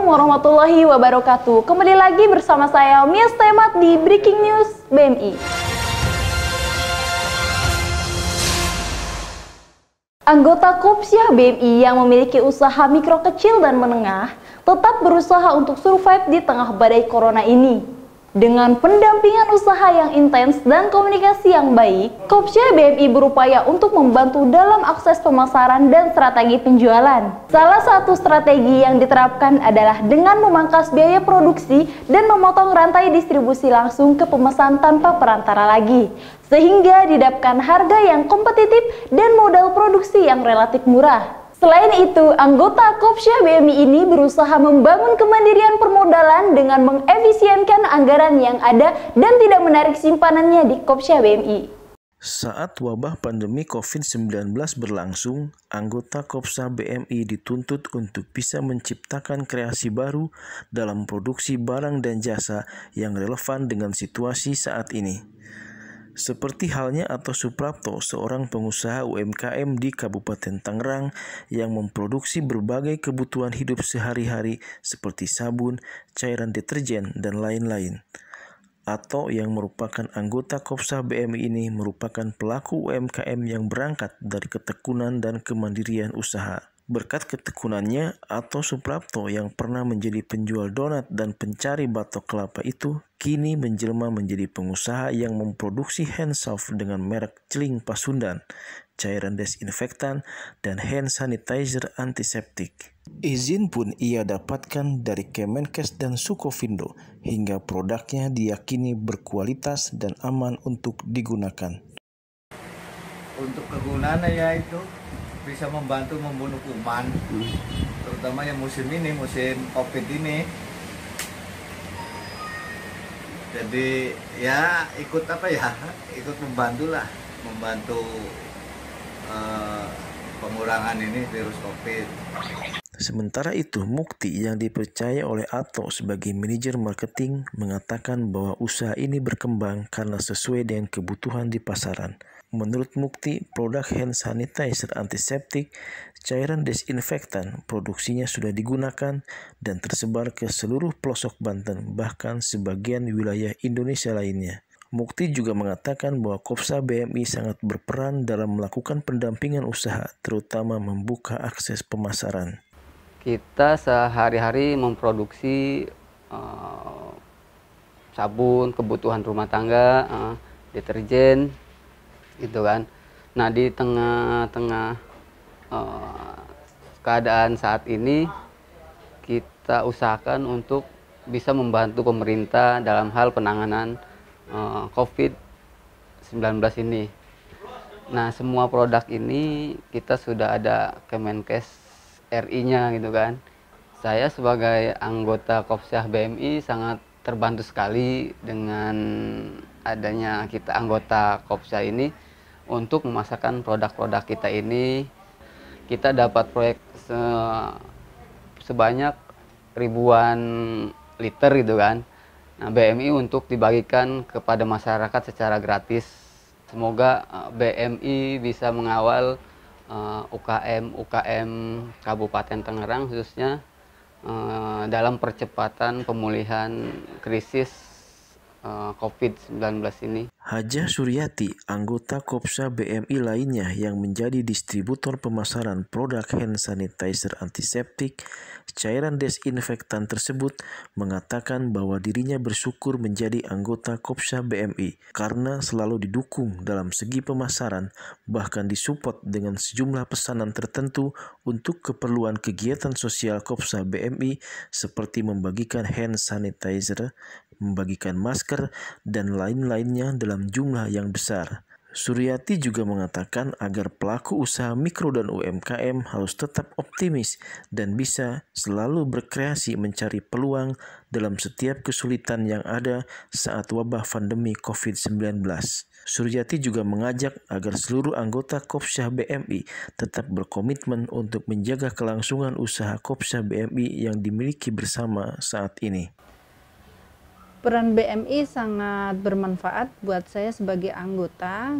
warahmatullahi wabarakatuh. Kembali lagi bersama saya Mia Stemat di Breaking News BMI. Anggota Kopsyah BMI yang memiliki usaha mikro kecil dan menengah tetap berusaha untuk survive di tengah badai corona ini. Dengan pendampingan usaha yang intens dan komunikasi yang baik, Kopsyah BMI berupaya untuk membantu dalam akses pemasaran dan strategi penjualan. Salah satu strategi yang diterapkan adalah dengan memangkas biaya produksi dan memotong rantai distribusi langsung ke pemesan tanpa perantara lagi, sehingga didapatkan harga yang kompetitif dan modal produksi yang relatif murah. Selain itu, anggota Kopsyah BMI ini berusaha membangun kemandirian permodalan dengan mengefisienkan anggaran yang ada dan tidak menarik simpanannya di Kopsyah BMI. Saat wabah pandemi COVID-19 berlangsung, anggota Kopsyah BMI dituntut untuk bisa menciptakan kreasi baru dalam produksi barang dan jasa yang relevan dengan situasi saat ini. Seperti halnya Atto Suprapto, seorang pengusaha UMKM di Kabupaten Tangerang yang memproduksi berbagai kebutuhan hidup sehari-hari seperti sabun, cairan deterjen, dan lain-lain. Atto yang merupakan anggota Kopsyah BMI ini merupakan pelaku UMKM yang berangkat dari ketekunan dan kemandirian usaha. Berkat ketekunannya, Atto Suprapto yang pernah menjadi penjual donat dan pencari batok kelapa itu kini menjelma menjadi pengusaha yang memproduksi hand soap dengan merek Celing Pasundan, cairan desinfektan, dan hand sanitizer antiseptik. Izin pun ia dapatkan dari Kemenkes dan Sukovindo hingga produknya diyakini berkualitas dan aman untuk digunakan. Untuk kegunaannya yaitu bisa membantu membunuh kuman, terutama yang musim ini, musim COVID ini. Jadi ya ikut membantu pengurangan ini virus COVID. Sementara itu, Mukti yang dipercaya oleh Atto sebagai manajer marketing mengatakan bahwa usaha ini berkembang karena sesuai dengan kebutuhan di pasaran. Menurut Mukti, produk hand sanitizer antiseptik, cairan desinfektan produksinya sudah digunakan dan tersebar ke seluruh pelosok Banten, bahkan sebagian wilayah Indonesia lainnya. Mukti juga mengatakan bahwa Kopsyah BMI sangat berperan dalam melakukan pendampingan usaha, terutama membuka akses pemasaran. Kita sehari-hari memproduksi sabun, kebutuhan rumah tangga, deterjen, gitu kan. Nah, di tengah-tengah keadaan saat ini, kita usahakan untuk bisa membantu pemerintah dalam hal penanganan COVID-19 ini. Nah, semua produk ini kita sudah ada Kemenkes RI-nya gitu kan. Saya sebagai anggota Kopsyah BMI sangat terbantu sekali dengan adanya kita anggota Kopsyah ini untuk memasarkan produk-produk kita ini. Kita dapat proyek sebanyak ribuan liter gitu kan. Nah, BMI untuk dibagikan kepada masyarakat secara gratis. Semoga BMI bisa mengawal UKM Kabupaten Tangerang khususnya dalam percepatan pemulihan krisis COVID-19 ini. Hajah Suryati, anggota Kopsyah BMI lainnya yang menjadi distributor pemasaran produk hand sanitizer antiseptik, cairan desinfektan tersebut, mengatakan bahwa dirinya bersyukur menjadi anggota Kopsyah BMI karena selalu didukung dalam segi pemasaran, bahkan disupport dengan sejumlah pesanan tertentu untuk keperluan kegiatan sosial Kopsyah BMI seperti membagikan hand sanitizer, membagikan masker, dan lain-lainnya dalam jumlah yang besar. Suryati juga mengatakan agar pelaku usaha mikro dan UMKM harus tetap optimis dan bisa selalu berkreasi mencari peluang dalam setiap kesulitan yang ada saat wabah pandemi COVID-19. Suryati juga mengajak agar seluruh anggota Kopsyah BMI tetap berkomitmen untuk menjaga kelangsungan usaha Kopsyah BMI yang dimiliki bersama saat ini. Peran BMI sangat bermanfaat buat saya sebagai anggota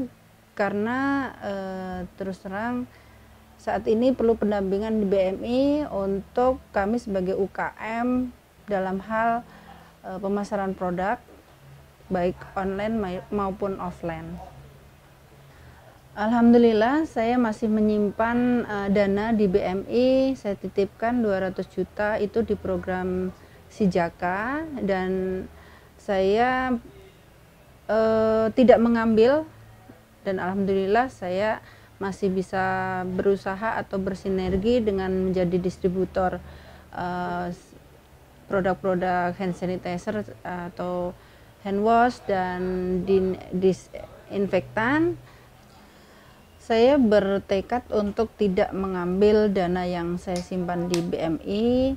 karena terus terang saat ini perlu pendampingan di BMI untuk kami sebagai UKM dalam hal pemasaran produk, baik online maupun offline. Alhamdulillah saya masih menyimpan dana di BMI, saya titipkan 200 juta itu di program Sijaka, dan saya tidak mengambil, dan alhamdulillah saya masih bisa berusaha atau bersinergi dengan menjadi distributor produk-produk hand sanitizer atau hand wash dan disinfektan. Saya bertekad untuk tidak mengambil dana yang saya simpan di BMI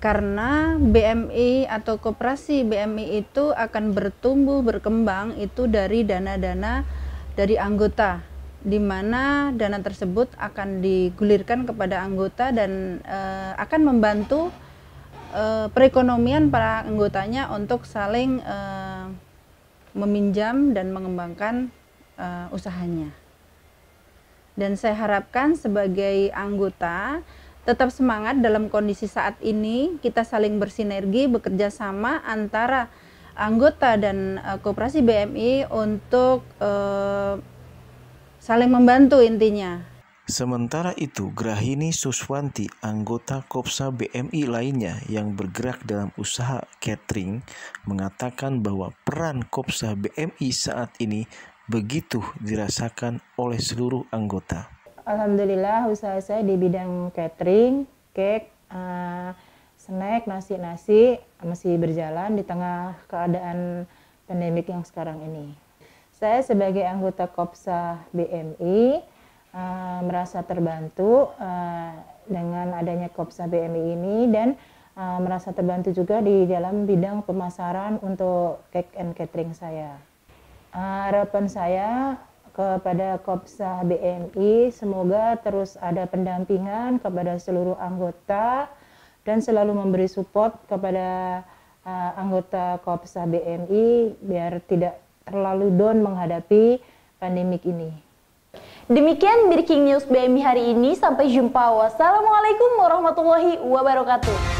karena BMI atau koperasi BMI itu akan bertumbuh berkembang itu dari dana-dana dari anggota, di mana dana tersebut akan digulirkan kepada anggota dan akan membantu perekonomian para anggotanya untuk saling meminjam dan mengembangkan usahanya. Dan saya harapkan sebagai anggota tetap semangat dalam kondisi saat ini, kita saling bersinergi, bekerja sama antara anggota dan koperasi BMI untuk saling membantu intinya. Sementara itu, Grahini Suswanti, anggota Kopsa BMI lainnya yang bergerak dalam usaha catering, mengatakan bahwa peran Kopsa BMI saat ini begitu dirasakan oleh seluruh anggota. Alhamdulillah usaha saya di bidang catering, cake, snack, nasi masih berjalan di tengah keadaan pandemik yang sekarang ini. Saya sebagai anggota Kopsa BMI merasa terbantu dengan adanya Kopsa BMI ini, dan merasa terbantu juga di dalam bidang pemasaran untuk cake and catering saya. Harapan saya kepada Kopsa BMI semoga terus ada pendampingan kepada seluruh anggota dan selalu memberi support kepada anggota Kopsa BMI biar tidak terlalu down menghadapi pandemik ini. Demikian Breaking News BMI hari ini, sampai jumpa. Wassalamualaikum warahmatullahi wabarakatuh.